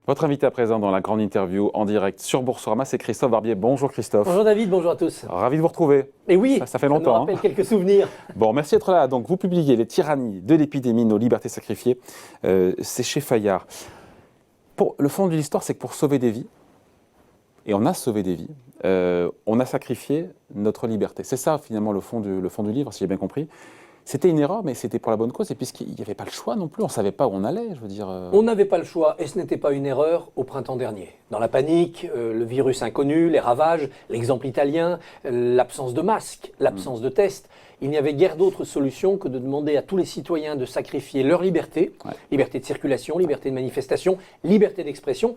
Votre invité à présent dans la grande interview en direct sur Boursorama, c'est Christophe Barbier. Bonjour Christophe. Bonjour David, bonjour à tous. Ravi de vous retrouver. Et oui, ça fait nous longtemps. rappelle quelques souvenirs. Bon, merci d'être là. Donc, vous publiez Les tyrannies de l'épidémie, nos libertés sacrifiées. C'est chez Fayard. Le fond de l'histoire, c'est que pour sauver des vies, et on a sauvé des vies, on a sacrifié notre liberté. C'est ça finalement le fond du livre, si j'ai bien compris. C'était une erreur, mais c'était pour la bonne cause, et puisqu'il n'y avait pas le choix non plus, on ne savait pas où on allait, je veux dire. On n'avait pas le choix, et ce n'était pas une erreur au printemps dernier. Dans la panique, le virus inconnu, les ravages, l'exemple italien, l'absence de masques, l'absence de tests, il n'y avait guère d'autre solution que de demander à tous les citoyens de sacrifier leur liberté, liberté de circulation, liberté de manifestation, liberté d'expression,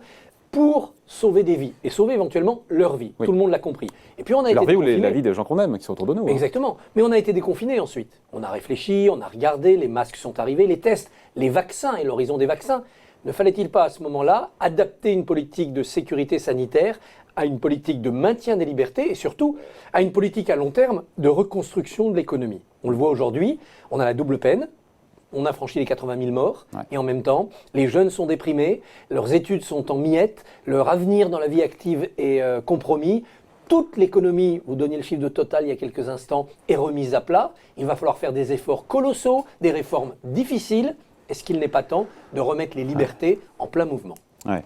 pour sauver des vies, et sauver éventuellement leur vie. Oui. Tout le monde l'a compris. Et puis on a leur été vie ou la vie des gens qu'on aime, qui sont autour de nous. Exactement. Mais on a été déconfinés ensuite. On a réfléchi, on a regardé, les masques sont arrivés, les tests, les vaccins et l'horizon des vaccins. Ne fallait-il pas à ce moment-là adapter une politique de sécurité sanitaire à une politique de maintien des libertés et surtout à une politique à long terme de reconstruction de l'économie? On le voit aujourd'hui, on a la double peine. On a franchi les 80 000 morts, et en même temps, les jeunes sont déprimés, leurs études sont en miettes, leur avenir dans la vie active est compromis. Toute l'économie, vous donniez le chiffre de Total il y a quelques instants, est remise à plat. Il va falloir faire des efforts colossaux, des réformes difficiles. Est-ce qu'il n'est pas temps de remettre les libertés en plein mouvement ? Ouais.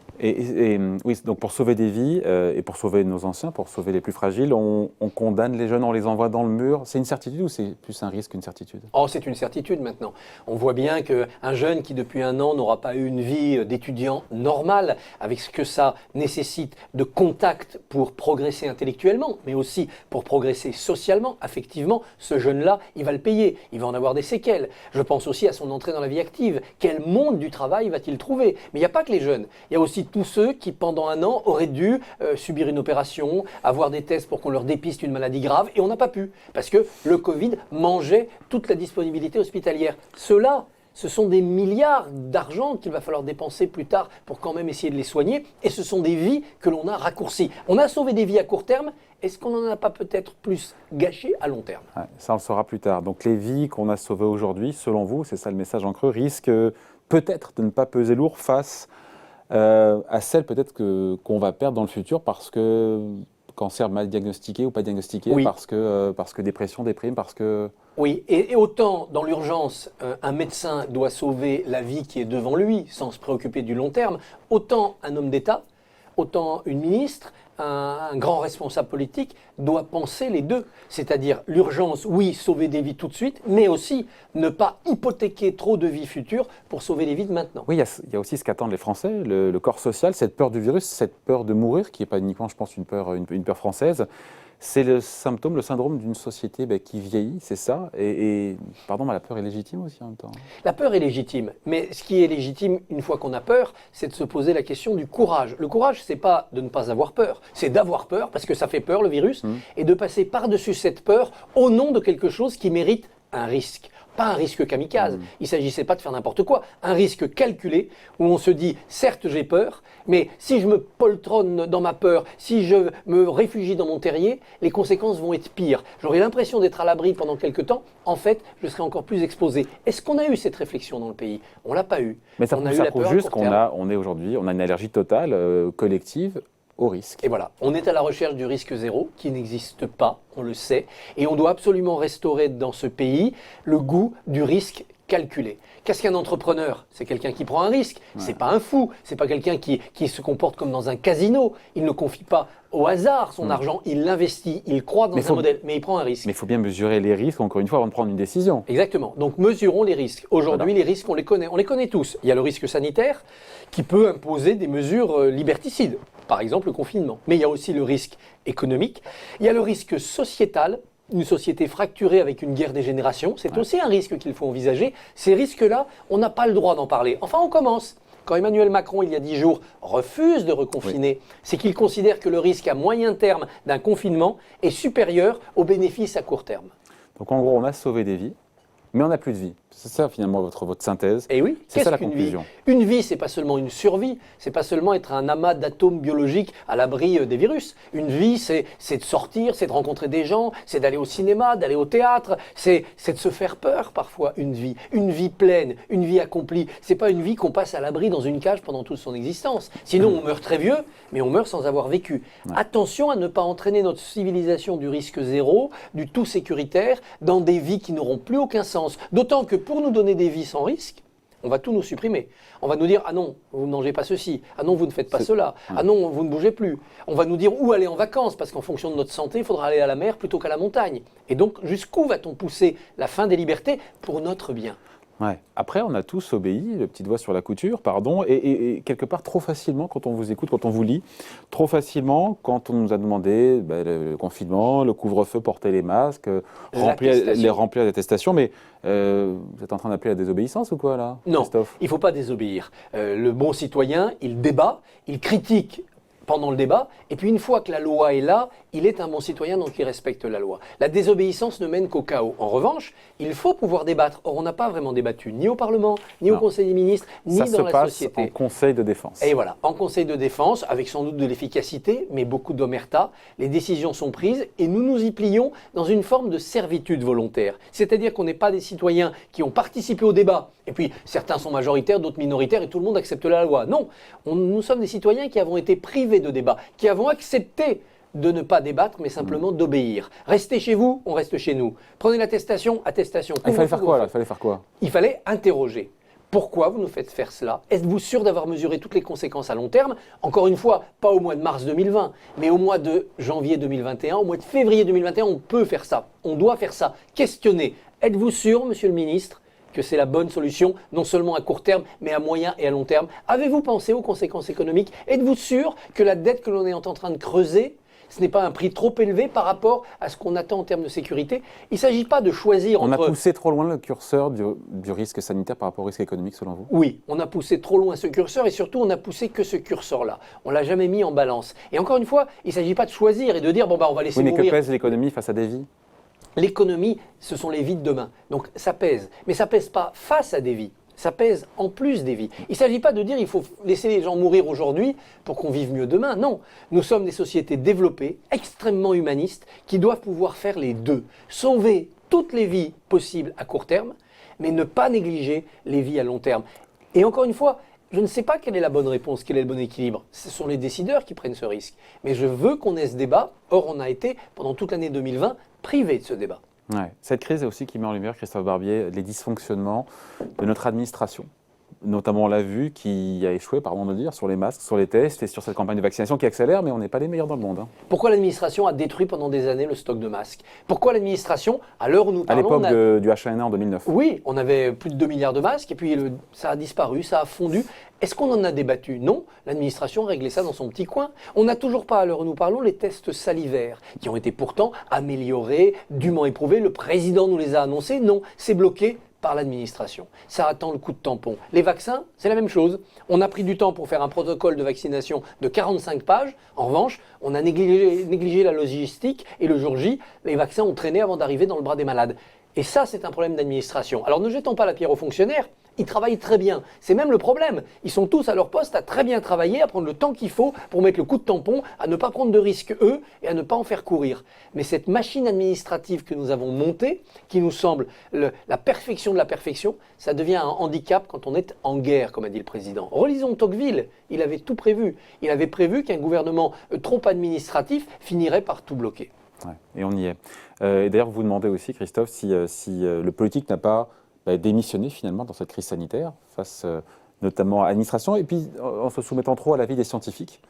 Oui, donc pour sauver des vies et pour sauver nos anciens, pour sauver les plus fragiles, on condamne les jeunes, on les envoie dans le mur. C'est une certitude ou c'est plus un risque qu'une certitude ? Oh, c'est une certitude maintenant. On voit bien qu'un jeune qui depuis un an n'aura pas eu une vie d'étudiant normale, avec ce que ça nécessite de contact pour progresser intellectuellement, mais aussi pour progresser socialement, affectivement, ce jeune-là, il va le payer, il va en avoir des séquelles. Je pense aussi à son entrée dans la vie active. Quel monde du travail va-t-il trouver ? Mais il n'y a pas que les jeunes. Il y a aussi tous ceux qui, pendant un an, auraient dû subir une opération, avoir des tests pour qu'on leur dépiste une maladie grave, et on n'a pas pu, parce que le Covid mangeait toute la disponibilité hospitalière. Ceux-là, ce sont des milliards d'argent qu'il va falloir dépenser plus tard pour quand même essayer de les soigner, et ce sont des vies que l'on a raccourcies. On a sauvé des vies à court terme, est-ce qu'on n'en a pas peut-être plus gâché à long terme ? Ça, on le saura plus tard. Donc les vies qu'on a sauvées aujourd'hui, selon vous, c'est ça le message en creux, risquent peut-être de ne pas peser lourd face à celle peut-être qu'on va perdre dans le futur parce que cancer mal diagnostiqué ou pas diagnostiqué, oui. parce que dépression, déprime, parce que... Oui, et autant dans l'urgence, un médecin doit sauver la vie qui est devant lui sans se préoccuper du long terme, autant un homme d'État, autant une ministre, un grand responsable politique doit penser les deux. C'est-à-dire l'urgence, oui, sauver des vies tout de suite, mais aussi ne pas hypothéquer trop de vies futures pour sauver les vies de maintenant. Oui, il y a aussi ce qu'attendent les Français, le corps social, cette peur du virus, cette peur de mourir, qui n'est pas uniquement, je pense, une peur française. C'est le syndrome d'une société qui vieillit, c'est ça. Pardon, mais la peur est légitime aussi en même temps. La peur est légitime, mais ce qui est légitime une fois qu'on a peur, c'est de se poser la question du courage. Le courage, c'est pas de ne pas avoir peur, c'est d'avoir peur, parce que ça fait peur le virus, et de passer par-dessus cette peur au nom de quelque chose qui mérite un risque. Pas un risque kamikaze, il ne s'agissait pas de faire n'importe quoi, un risque calculé où on se dit, certes j'ai peur, mais si je me poltronne dans ma peur, si je me réfugie dans mon terrier, les conséquences vont être pires. J'aurai l'impression d'être à l'abri pendant quelque temps, en fait, je serai encore plus exposé. Est-ce qu'on a eu cette réflexion dans le pays ? On ne l'a pas eu. Mais ça prouve juste qu'on a une allergie totale, collective, au risque. Et voilà, on est à la recherche du risque zéro qui n'existe pas, on le sait, et on doit absolument restaurer dans ce pays le goût du risque calculé. Qu'est-ce qu'un entrepreneur ? C'est quelqu'un qui prend un risque, c'est pas un fou, c'est pas quelqu'un qui se comporte comme dans un casino, il ne confie pas au hasard son argent, il l'investit, il croit dans un modèle, mais il prend un risque. Mais il faut bien mesurer les risques, encore une fois, avant de prendre une décision. Exactement, donc mesurons les risques. Aujourd'hui, les risques, on les connaît tous. Il y a le risque sanitaire qui peut imposer des mesures liberticides, par exemple le confinement. Mais il y a aussi le risque économique, il y a le risque sociétal, une société fracturée avec une guerre des générations, c'est aussi un risque qu'il faut envisager. Ces risques-là, on n'a pas le droit d'en parler. Enfin, on commence. Quand Emmanuel Macron, il y a 10 jours, refuse de reconfiner, c'est qu'il considère que le risque à moyen terme d'un confinement est supérieur aux bénéfices à court terme. Donc en gros, on a sauvé des vies, Mais on n'a plus de vie. C'est ça finalement votre synthèse. Et oui, c'est ça la qu'une conclusion. vie ? Une vie, c'est pas seulement une survie, c'est pas seulement être un amas d'atomes biologiques à l'abri des virus. Une vie, c'est de sortir, c'est de rencontrer des gens, c'est d'aller au cinéma, d'aller au théâtre, c'est de se faire peur parfois, une vie pleine, une vie accomplie. C'est pas une vie qu'on passe à l'abri dans une cage pendant toute son existence. Sinon, on meurt très vieux, mais on meurt sans avoir vécu. Ouais. Attention à ne pas entraîner notre civilisation du risque zéro, du tout sécuritaire, dans des vies qui n'auront plus aucun sens. D'autant que pour nous donner des vies sans risque, on va tout nous supprimer. On va nous dire « Ah non, vous ne mangez pas ceci. Ah non, vous ne faites pas cela. Ah non, vous ne bougez plus. » On va nous dire où aller en vacances, parce qu'en fonction de notre santé, il faudra aller à la mer plutôt qu'à la montagne. Et donc, jusqu'où va-t-on pousser la fin des libertés pour notre bien ? Ouais. Après, on a tous obéi, le petit doigt sur la couture, pardon, et quelque part trop facilement quand on vous écoute, quand on vous lit, trop facilement quand on nous a demandé le confinement, le couvre-feu, porter les masques, remplir l'attestation, mais vous êtes en train d'appeler à la désobéissance ou quoi là, non, Christophe ? Il ne faut pas désobéir. Le bon citoyen, il débat, il critique pendant le débat, et puis une fois que la loi est là, il est un bon citoyen, donc il respecte la loi. La désobéissance ne mène qu'au chaos. En revanche, il faut pouvoir débattre. Or, on n'a pas vraiment débattu, ni au Parlement, ni au Conseil des ministres, ni dans la société. Ça se passe en Conseil de défense. Et voilà, en Conseil de défense, avec sans doute de l'efficacité, mais beaucoup d'omerta, les décisions sont prises et nous nous y plions dans une forme de servitude volontaire. C'est-à-dire qu'on n'est pas des citoyens qui ont participé au débat, et puis certains sont majoritaires, d'autres minoritaires, et tout le monde accepte la loi. Non, nous sommes des citoyens qui avons été privés de débat, qui avons accepté de ne pas débattre, mais simplement d'obéir. Restez chez vous, on reste chez nous. Prenez l'attestation, attestation. Il fallait faire quoi là ? Il fallait faire quoi ? Il fallait interroger. Pourquoi vous nous faites faire cela ? Êtes-vous sûr d'avoir mesuré toutes les conséquences à long terme ? Encore une fois, pas au mois de mars 2020, mais au mois de janvier 2021, au mois de février 2021, on peut faire ça. On doit faire ça. Questionnez. Êtes-vous sûr, monsieur le ministre, que c'est la bonne solution, non seulement à court terme, mais à moyen et à long terme ? Avez-vous pensé aux conséquences économiques ? Êtes-vous sûr que la dette que l'on est en train de creuser, ce n'est pas un prix trop élevé par rapport à ce qu'on attend en termes de sécurité ? Il ne s'agit pas de choisir entre... On a poussé trop loin le curseur du risque sanitaire par rapport au risque économique, selon vous ? Oui, on a poussé trop loin ce curseur et surtout, on n'a poussé que ce curseur-là. On ne l'a jamais mis en balance. Et encore une fois, il ne s'agit pas de choisir et de dire, on va laisser mourir. Oui, mais que pèse l'économie face à des vies ? L'économie, ce sont les vies de demain. Donc ça pèse. Mais ça ne pèse pas face à des vies. Ça pèse en plus des vies. Il ne s'agit pas de dire qu'il faut laisser les gens mourir aujourd'hui pour qu'on vive mieux demain. Non, nous sommes des sociétés développées, extrêmement humanistes, qui doivent pouvoir faire les deux. Sauver toutes les vies possibles à court terme, mais ne pas négliger les vies à long terme. Et encore une fois, je ne sais pas quelle est la bonne réponse, quel est le bon équilibre. Ce sont les décideurs qui prennent ce risque. Mais je veux qu'on ait ce débat. Or, on a été, pendant toute l'année 2020, privés de ce débat. Ouais. Cette crise est aussi qui met en lumière, Christophe Barbier, les dysfonctionnements de notre administration. Notamment, on l'a vu, qui a échoué, pardon de le dire, sur les masques, sur les tests et sur cette campagne de vaccination qui accélère, mais on n'est pas les meilleurs dans le monde. Pourquoi l'administration a détruit pendant des années le stock de masques ? Pourquoi l'administration, à l'heure où nous parlons... À l'époque du H1N1 en 2009. Oui, on avait plus de 2 milliards de masques et puis ça a disparu, ça a fondu. Est-ce qu'on en a débattu ? Non, l'administration réglait ça dans son petit coin. On n'a toujours pas, à l'heure où nous parlons, les tests salivaires qui ont été pourtant améliorés, dûment éprouvés. Le président nous les a annoncés. Non, c'est bloqué par l'administration. Ça attend le coup de tampon. Les vaccins, c'est la même chose. On a pris du temps pour faire un protocole de vaccination de 45 pages. En revanche, on a négligé la logistique et le jour J, les vaccins ont traîné avant d'arriver dans le bras des malades. Et ça, c'est un problème d'administration. Alors ne jetons pas la pierre aux fonctionnaires. Ils travaillent très bien. C'est même le problème. Ils sont tous à leur poste à très bien travailler, à prendre le temps qu'il faut pour mettre le coup de tampon, à ne pas prendre de risques eux et à ne pas en faire courir. Mais cette machine administrative que nous avons montée, qui nous semble la perfection de la perfection, ça devient un handicap quand on est en guerre, comme a dit le président. Relisons Tocqueville, il avait tout prévu. Il avait prévu qu'un gouvernement trop administratif finirait par tout bloquer. Ouais, et on y est. Et d'ailleurs, vous vous demandez aussi, Christophe, si le politique n'a pas démissionné finalement dans cette crise sanitaire, face notamment à l'administration, et puis en se soumettant trop à l'avis des scientifiques,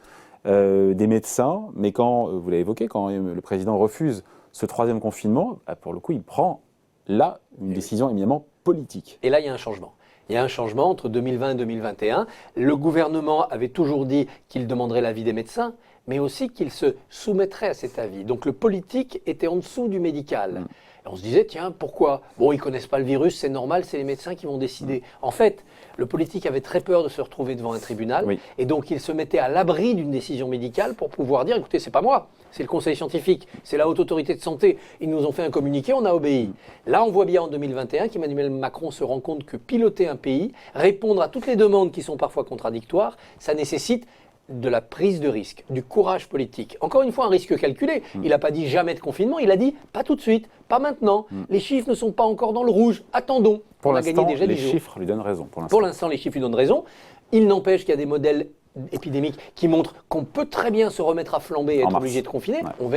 des médecins, mais quand, vous l'avez évoqué, quand le président refuse ce troisième confinement, pour le coup, il prend là une décision éminemment politique. Et là, il y a un changement. Il y a un changement entre 2020 et 2021. Le gouvernement avait toujours dit qu'il demanderait l'avis des médecins, mais aussi qu'il se soumettrait à cet avis. Donc le politique était en dessous du médical. Et on se disait, tiens, pourquoi? Bon, ils ne connaissent pas le virus, c'est normal, c'est les médecins qui vont décider. En fait, le politique avait très peur de se retrouver devant un tribunal, Oui. et donc il se mettait à l'abri d'une décision médicale pour pouvoir dire, écoutez, c'est pas moi, c'est le conseil scientifique, c'est la haute autorité de santé, ils nous ont fait un communiqué, on a obéi. Là, on voit bien en 2021 qu'Emmanuel Macron se rend compte que piloter un pays, répondre à toutes les demandes qui sont parfois contradictoires, ça nécessite de la prise de risque, du courage politique. Encore une fois, un risque calculé. Il n'a pas dit jamais de confinement, il a dit pas tout de suite, pas maintenant. Les chiffres ne sont pas encore dans le rouge, attendons. Pour On a gagné l'instant, déjà les 10 jours. chiffres lui donnent raison. Pour l'instant, les chiffres lui donnent raison. Il n'empêche qu'il y a des modèles épidémiques qui montrent qu'on peut très bien se remettre à flamber et En être mars. obligé de confiner. Ouais. On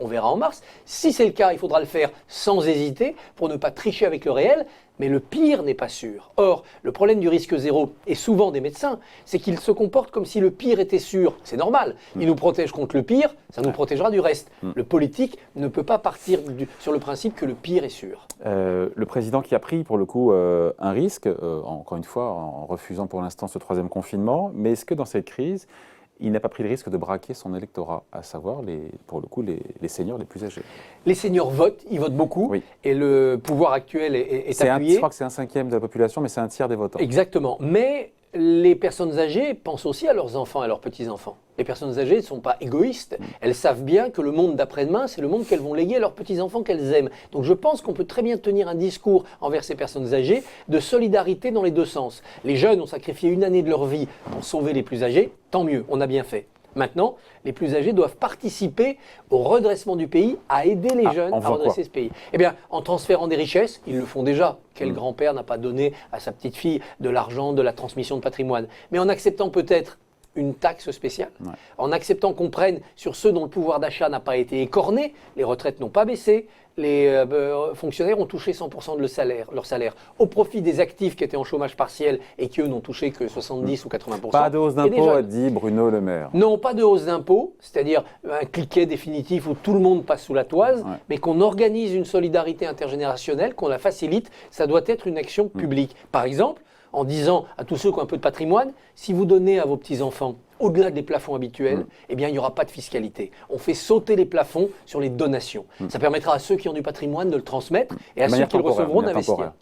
verra en mars. Si c'est le cas, il faudra le faire sans hésiter pour ne pas tricher avec le réel. Mais le pire n'est pas sûr. Or, le problème du risque zéro, et souvent des médecins, c'est qu'ils se comportent comme si le pire était sûr. C'est normal. Ils nous protègent contre le pire, ça nous protégera du reste. Le politique ne peut pas partir sur le principe que le pire est sûr. Le président qui a pris, pour le coup, un risque, encore une fois, en refusant pour l'instant ce troisième confinement, mais est-ce que dans cette crise, il n'a pas pris le risque de braquer son électorat, à savoir, pour le coup, les seniors les plus âgés? Les seniors votent, ils votent beaucoup, Oui. et le pouvoir actuel est Je appuyé. crois que c'est un cinquième de la population, mais c'est un tiers des votants. Exactement. Mais les personnes âgées pensent aussi à leurs enfants et à leurs petits-enfants. Les personnes âgées ne sont pas égoïstes. Elles savent bien que le monde d'après-demain, c'est le monde qu'elles vont léguer à leurs petits-enfants qu'elles aiment. Donc je pense qu'on peut très bien tenir un discours envers ces personnes âgées de solidarité dans les deux sens. Les jeunes ont sacrifié une année de leur vie pour sauver les plus âgés, tant mieux, on a bien fait. Maintenant, les plus âgés doivent participer au redressement du pays, à aider les jeunes à redresser ce pays. Eh bien, en transférant des richesses, ils le font déjà. Quel grand-père n'a pas donné à sa petite fille de l'argent, de la transmission de patrimoine? Mais en acceptant peut-être une taxe spéciale, en acceptant qu'on prenne sur ceux dont le pouvoir d'achat n'a pas été écorné, les retraites n'ont pas baissé, les fonctionnaires ont touché 100% de leur salaire, au profit des actifs qui étaient en chômage partiel et qui, eux, n'ont touché que 70 ou 80%. Pas de hausse d'impôt, a dit Bruno Le Maire. Non, pas de hausse d'impôt, c'est-à-dire un cliquet définitif où tout le monde passe sous la toise, mais qu'on organise une solidarité intergénérationnelle, qu'on la facilite, ça doit être une action publique. Par exemple, en disant à tous ceux qui ont un peu de patrimoine, si vous donnez à vos petits-enfants au-delà des plafonds habituels, eh bien, il n'y aura pas de fiscalité. On fait sauter les plafonds sur les donations. Ça permettra à ceux qui ont du patrimoine de le transmettre et à ceux qui le recevront d'investir.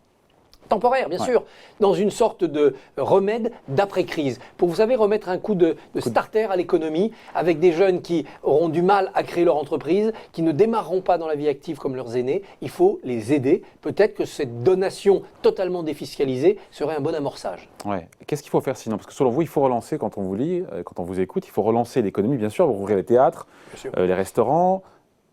Temporaire, bien sûr, dans une sorte de remède d'après-crise. Pour, vous savez, remettre un coup de starter à l'économie avec des jeunes qui auront du mal à créer leur entreprise, qui ne démarreront pas dans la vie active comme leurs aînés, il faut les aider. Peut-être que cette donation totalement défiscalisée serait un bon amorçage. Ouais. Qu'est-ce qu'il faut faire sinon? Parce que selon vous, il faut relancer, quand on vous lit, quand on vous écoute, il faut relancer l'économie, bien sûr, rouvrir les théâtres, les restaurants,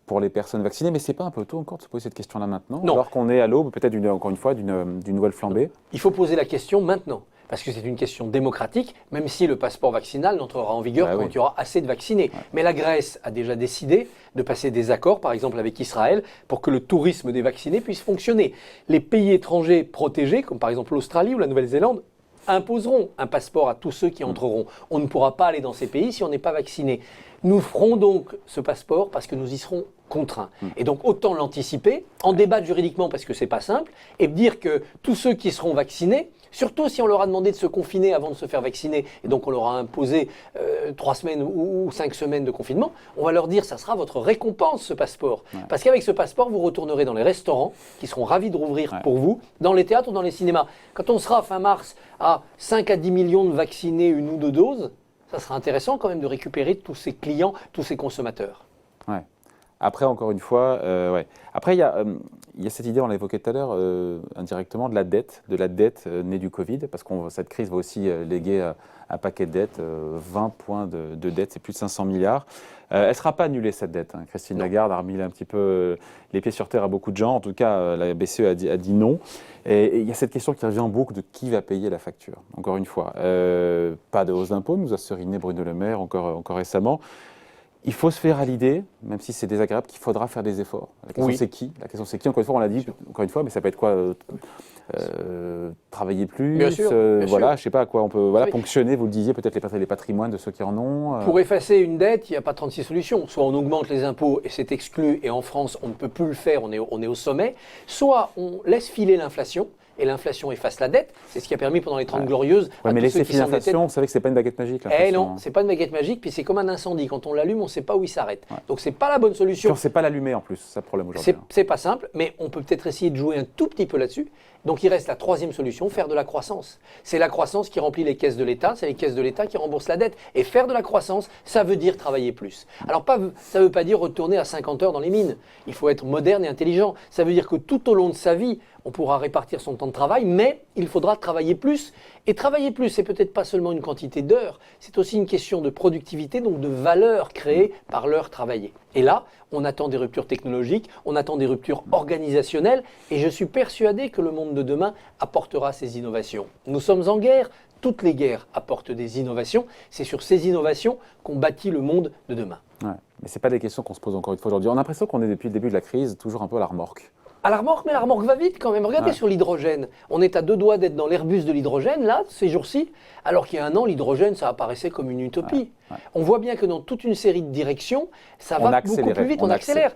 pour les personnes vaccinées, mais c'est pas un peu tôt encore de se poser cette question-là maintenant? Non. Alors qu'on est à l'aube, peut-être encore une fois, d'une nouvelle flambée? Il faut poser la question maintenant, parce que c'est une question démocratique, même si le passeport vaccinal n'entrera en vigueur quand il y aura assez de vaccinés. Mais la Grèce a déjà décidé de passer des accords, par exemple avec Israël, pour que le tourisme des vaccinés puisse fonctionner. Les pays étrangers protégés, comme par exemple l'Australie ou la Nouvelle-Zélande, imposeront un passeport à tous ceux qui entreront. On ne pourra pas aller dans ces pays si on n'est pas vacciné. Nous ferons donc ce passeport parce que nous y serons contraints. Et donc autant l'anticiper, en débattre juridiquement parce que c'est pas simple, et dire que tous ceux qui seront vaccinés, surtout si on leur a demandé de se confiner avant de se faire vacciner, et donc on leur a imposé 3 semaines ou 5 semaines de confinement, on va leur dire ça sera votre récompense ce passeport. Parce qu'avec ce passeport, vous retournerez dans les restaurants, qui seront ravis de rouvrir pour vous, dans les théâtres ou dans les cinémas. Quand on sera fin mars à 5 à 10 millions de vaccinés, 1 ou 2 doses, ça sera intéressant quand même de récupérer tous ces clients, tous ces consommateurs. Ouais. Après, encore une fois, Après, il y a cette idée, on l'a évoqué tout à l'heure, indirectement, de la dette née du Covid, parce que cette crise va aussi léguer un paquet de dettes, 20 points de dette, c'est plus de 500 milliards. Elle ne sera pas annulée, cette dette. Christine Lagarde a remis un petit peu les pieds sur terre à beaucoup de gens. En tout cas, la BCE a dit non. Et il y a cette question qui revient en boucle de qui va payer la facture. Encore une fois, pas de hausse d'impôts, nous a seriné Bruno Le Maire encore récemment. Il faut se faire à l'idée, même si c'est désagréable, qu'il faudra faire des efforts. La question c'est qui? La question c'est qui? Encore une fois, on l'a dit, encore une fois, mais ça peut être quoi travailler plus, Bien sûr, bien voilà, sûr. je sais pas à quoi on peut ponctionner, vous le disiez, peut-être les patrimoines de ceux qui en ont. Pour effacer une dette, il n'y a pas 36 solutions. Soit on augmente les impôts et c'est exclu, et en France, on ne peut plus le faire, on est au sommet. Soit on laisse filer l'inflation, et l'inflation efface la dette. C'est ce qui a permis pendant les 30 Glorieuses Ouais, à mais tous ceux laisser qui filer s'endettaient. l'inflation, vous savez que c'est pas une baguette magique. Eh l'inflation, non, hein. c'est pas une baguette magique, puis c'est comme un incendie. Quand on l'allume, on ne sait pas où il s'arrête. Donc c'est pas la bonne solution. Puis on ne sait pas l'allumer en plus, c'est ça le problème aujourd'hui. C'est pas simple, mais on peut peut-être essayer de jouer un tout petit peu là-dessus. Donc il reste la troisième solution, faire de la croissance. C'est la croissance qui remplit les caisses de l'État, c'est les caisses de l'État qui remboursent la dette. Et faire de la croissance, ça veut dire travailler plus. Alors ça ne veut pas dire retourner à 50 heures dans les mines. Il faut être moderne et intelligent. Ça veut dire que tout au long de sa vie, on pourra répartir son temps de travail, mais il faudra travailler plus. Et travailler plus, c'est peut-être pas seulement une quantité d'heures, c'est aussi une question de productivité, donc de valeur créée par l'heure travaillée. Et là, on attend des ruptures technologiques, on attend des ruptures organisationnelles, et je suis persuadé que le monde de demain apportera ces innovations. Nous sommes en guerre, toutes les guerres apportent des innovations, c'est sur ces innovations qu'on bâtit le monde de demain. Ouais. Mais ce n'est pas des questions qu'on se pose encore une fois aujourd'hui. On a l'impression qu'on est depuis le début de la crise toujours un peu à la remorque. À la remorque, mais la remorque va vite quand même. Regardez sur l'hydrogène. On est à 2 doigts d'être dans l'Airbus de l'hydrogène, là, ces jours-ci, alors qu'il y a 1 an, l'hydrogène, ça apparaissait comme une utopie. On voit bien que dans toute une série de directions, ça va beaucoup plus vite, on accélère.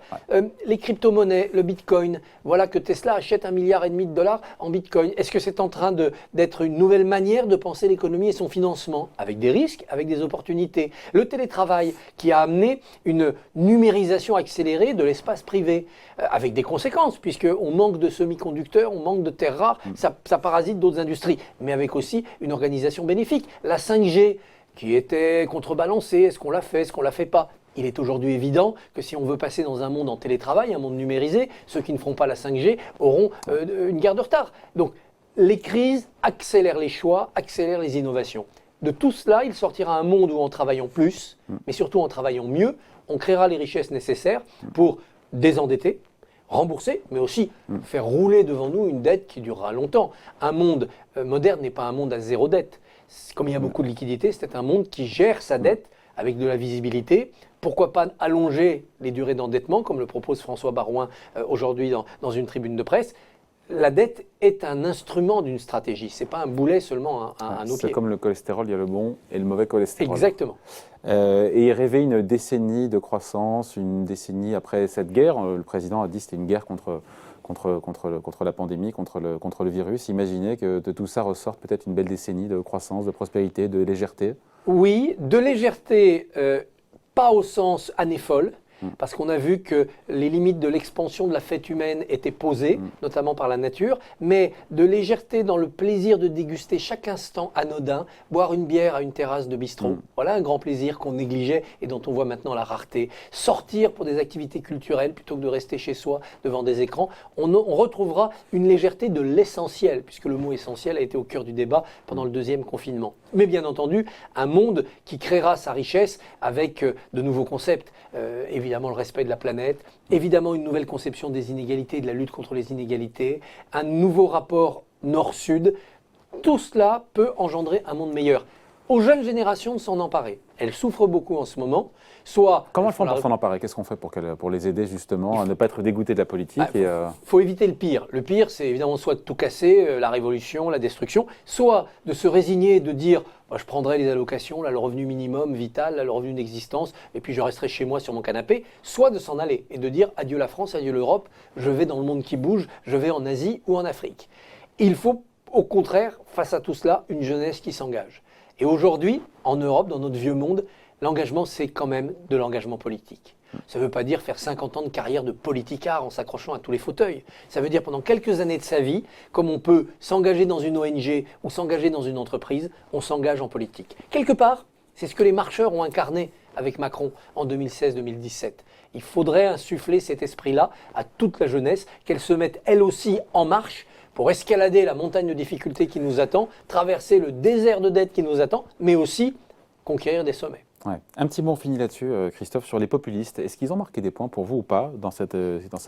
Les crypto-monnaies, le bitcoin, voilà que Tesla achète 1,5 milliard de dollars en bitcoin. Est-ce que c'est en train d'être une nouvelle manière de penser l'économie et son financement, avec des risques, avec des opportunités? Le télétravail qui a amené une numérisation accélérée de l'espace privé, avec des conséquences, puisqu'on manque de semi-conducteurs, on manque de terres rares, ça parasite d'autres industries, mais avec aussi une organisation bénéfique. La 5G, qui était contrebalancée, est-ce qu'on l'a fait, est-ce qu'on l'a fait pas? Il est aujourd'hui évident que si on veut passer dans un monde en télétravail, un monde numérisé, ceux qui ne feront pas la 5G auront une guerre de retard. Donc les crises accélèrent les choix, accélèrent les innovations. De tout cela, il sortira un monde où en travaillant plus, mais surtout en travaillant mieux, on créera les richesses nécessaires pour désendetter, rembourser, mais aussi faire rouler devant nous une dette qui durera longtemps. Un monde moderne n'est pas un monde à zéro dette. Comme il y a beaucoup de liquidités, c'est un monde qui gère sa dette avec de la visibilité. Pourquoi pas allonger les durées d'endettement, comme le propose François Baroin aujourd'hui dans une tribune de presse? La dette est un instrument d'une stratégie, ce n'est pas un boulet seulement à nos pieds. C'est comme le cholestérol, il y a le bon et le mauvais cholestérol. Exactement. Et il rêvait une décennie de croissance, une décennie après cette guerre. Le président a dit que c'était une guerre contre la pandémie, contre le virus. Imaginez que de tout ça ressorte peut-être une belle décennie de croissance, de prospérité, de légèreté. Oui, de légèreté, pas au sens année folle, parce qu'on a vu que les limites de l'expansion de la fête humaine étaient posées, notamment par la nature, mais de légèreté dans le plaisir de déguster chaque instant anodin, boire une bière à une terrasse de bistrot. Voilà un grand plaisir qu'on négligeait et dont on voit maintenant la rareté. Sortir pour des activités culturelles plutôt que de rester chez soi devant des écrans. On retrouvera une légèreté de l'essentiel, puisque le mot essentiel a été au cœur du débat pendant le 2e confinement. Mais bien entendu, un monde qui créera sa richesse avec de nouveaux concepts. Évidemment le respect de la planète, évidemment une nouvelle conception des inégalités et de la lutte contre les inégalités, un nouveau rapport nord-sud. Tout cela peut engendrer un monde meilleur. Aux jeunes générations de s'en emparer. Elles souffrent beaucoup en ce moment. Comment elles font pour s'en emparer? Qu'est-ce qu'on fait pour les aider justement à ne pas être dégoûtées de la politique? Il faut éviter le pire. Le pire, c'est évidemment soit de tout casser, la révolution, la destruction, soit de se résigner et de dire je prendrai les allocations, là, le revenu minimum vital, là, le revenu d'existence, et puis je resterai chez moi sur mon canapé, soit de s'en aller et de dire adieu la France, adieu l'Europe, je vais dans le monde qui bouge, je vais en Asie ou en Afrique. Il faut au contraire, face à tout cela, une jeunesse qui s'engage. Et aujourd'hui, en Europe, dans notre vieux monde, l'engagement, c'est quand même de l'engagement politique. Ça ne veut pas dire faire 50 ans de carrière de politicard en s'accrochant à tous les fauteuils. Ça veut dire pendant quelques années de sa vie, comme on peut s'engager dans une ONG ou s'engager dans une entreprise, on s'engage en politique. Quelque part, c'est ce que les marcheurs ont incarné avec Macron en 2016-2017. Il faudrait insuffler cet esprit-là à toute la jeunesse, qu'elle se mette elle aussi en marche pour escalader la montagne de difficultés qui nous attend, traverser le désert de dettes qui nous attend, mais aussi conquérir des sommets. Ouais. Un petit mot fini là-dessus, Christophe, sur les populistes. Est-ce qu'ils ont marqué des points pour vous ou pas dans cette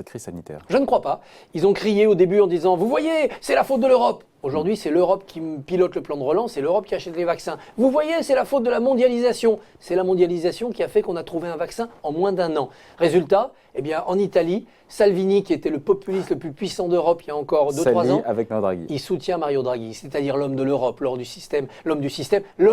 crise sanitaire? Je ne crois pas. Ils ont crié au début en disant « Vous voyez, c'est la faute de l'Europe !» Aujourd'hui, c'est l'Europe qui pilote le plan de relance, c'est l'Europe qui achète les vaccins. Vous voyez, c'est la faute de la mondialisation. C'est la mondialisation qui a fait qu'on a trouvé un vaccin en moins d'1 an. Résultat, eh bien, en Italie, Salvini, qui était le populiste le plus puissant d'Europe il y a encore 2-3 ans, avec Mario Draghi. il soutient Mario Draghi, c'est-à-dire l'homme de l'Europe, l'homme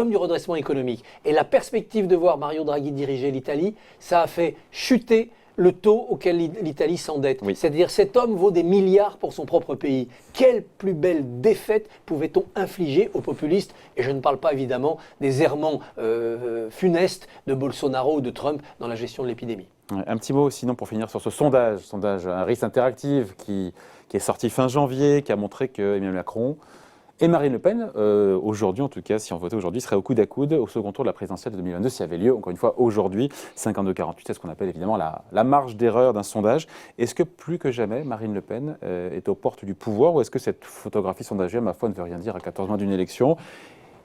du redressement économique. Et la perspective de voir Mario Draghi diriger l'Italie, ça a fait chuter le taux auquel l'Italie s'endette. Oui. C'est-à-dire cet homme vaut des milliards pour son propre pays. Quelle plus belle défaite pouvait-on infliger aux populistes? Et je ne parle pas évidemment des errements funestes de Bolsonaro ou de Trump dans la gestion de l'épidémie. Un petit mot sinon pour finir sur ce sondage Harris Interactive qui est sorti fin janvier, qui a montré que Emmanuel Macron et Marine Le Pen, aujourd'hui en tout cas, si on votait aujourd'hui, seraient au coude à coude au second tour de la présidentielle de 2022, s'il y avait lieu, encore une fois, aujourd'hui, 52-48, c'est ce qu'on appelle évidemment la marge d'erreur d'un sondage. Est-ce que plus que jamais, Marine Le Pen est aux portes du pouvoir, ou est-ce que cette photographie sondagée, ma foi, ne veut rien dire à 14 mois d'une élection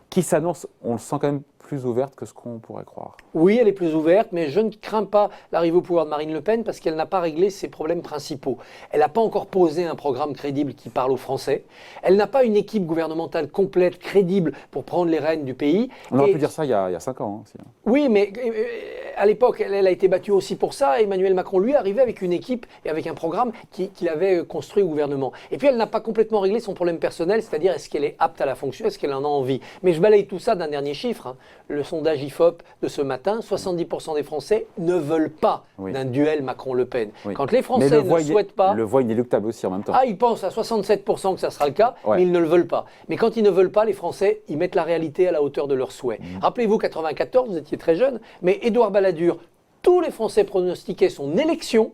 qui s'annonce, on le sent quand même plus ouverte que ce qu'on pourrait croire? Oui, elle est plus ouverte, mais je ne crains pas l'arrivée au pouvoir de Marine Le Pen parce qu'elle n'a pas réglé ses problèmes principaux. Elle n'a pas encore posé un programme crédible qui parle aux Français. Elle n'a pas une équipe gouvernementale complète, crédible, pour prendre les rênes du pays. On aurait pu dire ça il y a 5 ans. Aussi. Oui, mais à l'époque, elle a été battue aussi pour ça. Emmanuel Macron, lui, arrivait avec une équipe et avec un programme qu'il avait construit au gouvernement. Et puis, elle n'a pas complètement réglé son problème personnel, c'est-à-dire est-ce qu'elle est apte à la fonction, est-ce qu'elle en a envie. Mais je balaye tout ça d'un dernier chiffre. Hein. Le sondage IFOP de ce matin, 70% des Français ne veulent pas d'un duel Macron-Le Pen. Oui. Quand les Français ne souhaitent pas... Le voient inéluctable aussi en même temps. Ah, ils pensent à 67% que ça sera le cas, mais ils ne le veulent pas. Mais quand ils ne veulent pas, les Français, ils mettent la réalité à la hauteur de leurs souhaits. Rappelez-vous, 94, vous étiez très jeune, mais Édouard Balladur, tous les Français pronostiquaient son élection,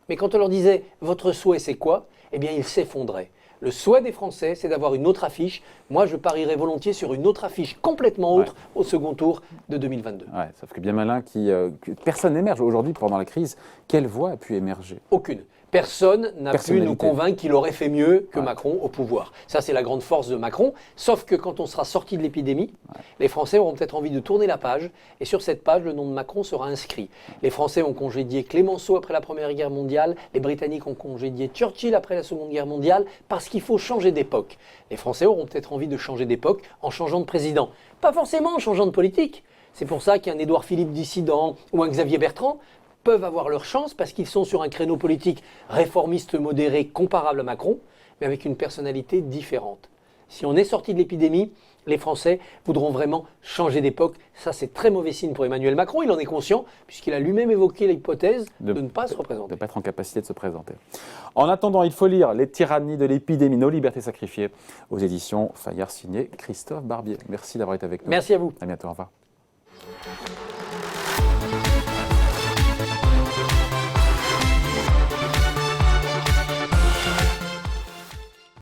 mais quand on leur disait « votre souhait, c'est quoi ?», eh bien, ils s'effondraient. Le souhait des Français, c'est d'avoir une autre affiche. Moi, je parierais volontiers sur une autre affiche complètement autre au second tour de 2022. Ouais, sauf que bien malin, que personne n'émerge. Aujourd'hui, pendant la crise, quelle voix a pu émerger? Aucune. Personne n'a pu nous convaincre qu'il aurait fait mieux que Macron au pouvoir. Ça, c'est la grande force de Macron. Sauf que quand on sera sorti de l'épidémie, les Français auront peut-être envie de tourner la page. Et sur cette page, le nom de Macron sera inscrit. Les Français ont congédié Clémenceau après la Première Guerre mondiale. Les Britanniques ont congédié Churchill après la Seconde Guerre mondiale. Parce qu'il faut changer d'époque. Les Français auront peut-être envie de changer d'époque en changeant de président. Pas forcément en changeant de politique. C'est pour ça qu'un Édouard Philippe dissident ou un Xavier Bertrand peuvent avoir leur chance parce qu'ils sont sur un créneau politique réformiste modéré comparable à Macron, mais avec une personnalité différente. Si on est sorti de l'épidémie, les Français voudront vraiment changer d'époque. Ça, c'est très mauvais signe pour Emmanuel Macron. Il en est conscient, puisqu'il a lui-même évoqué l'hypothèse de ne pas se représenter. De ne pas être en capacité de se présenter. En attendant, il faut lire Les tyrannies de l'épidémie, nos libertés sacrifiées, aux éditions Fayard, signé Christophe Barbier. Merci d'avoir été avec nous. Merci à vous. À bientôt, au revoir.